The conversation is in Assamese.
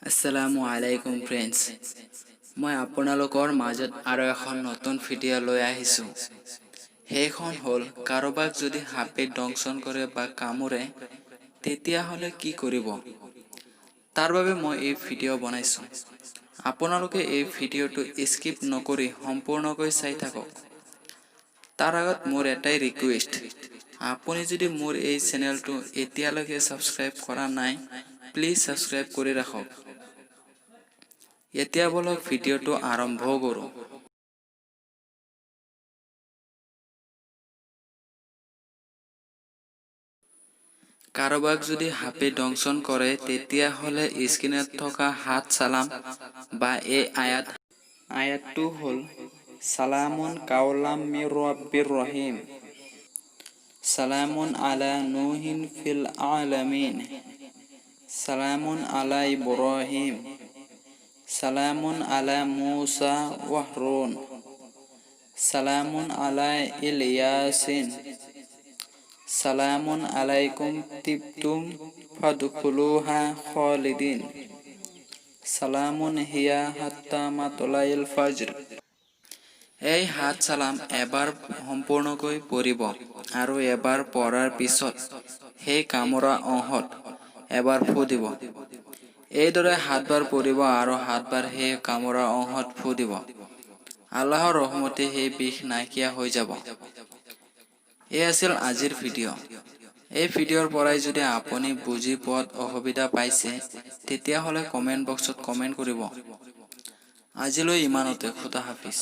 আসসালামু আলাইকুম ফ্ৰেণ্ডছ, মই আপোনালোকৰ মাজত আৰু এখন নতুন ভিডিঅ' লৈ আহিছোঁ। সেইখন হ'ল কাৰোবাক যদি সাপে দংশন কৰে বা কামুৰে তেতিয়াহ'লে কি কৰিব। তাৰ বাবে মই এই ভিডিঅ' বনাইছোঁ। আপোনালোকে এই ভিডিঅ'টো স্কিপ নকৰি সম্পূৰ্ণকৈ চাই থাকক। তাৰ আগত মোৰ এটাই ৰিকুৱেষ্ট, আপুনি যদি মোৰ এই চেনেলটো এতিয়ালৈকে ছাবস্ক্ৰাইব কৰা নাই, প্লিজ ছাবস্ক্ৰাইব কৰি ৰাখক। এতিয়া বলক ভিডিঅ'টো আৰম্ভ কৰোঁ। কাৰোবাক যদি সাপে দংশন কৰে তেতিয়াহ'লে স্ক্ৰীনত থকা হাত চালাম বা এই আয়াতটো হ'ল সালামুন কাওলাম মিৰ ৰব্বিৰ ৰহিম, সালামুন আলা নূহিন ফিল আলামিন, সালামুন আলা ইব্ৰাহিম, সালামুন আলা মুসা ওয়া হারুন, সালামুন আলা ইলিয়াসিন, সালামুন আলাইকুম তিবতুম ফাদখুলুহা খালিদিন, সালামুন হিয়া হাত্তা মাতলাইল ফাজর। এই হাত চালাম এবাৰ সম্পূৰ্ণকৈ পঢ়িব আৰু এবাৰ পঢ়াৰ পিছত সেই কামোৰা অংশত এবাৰ ফু দিব। এইদৰে সাতবাৰ পঢ়িব আৰু সাতবাৰ সেই কামোৰা অংশত ফু দিব। আল্লাহৰ ৰহমতে সেই বিষ নাইকিয়া হৈ যাব। এই আছিল আজিৰ ভিডিঅ'। এই ভিডিঅ'ৰ পৰাই যদি আপুনি বুজি পোৱাত অসুবিধা পাইছে তেতিয়াহ'লে কমেণ্ট বক্সত কমেণ্ট কৰিব। আজিলৈ ইমানতে। খুদা হাফিজ।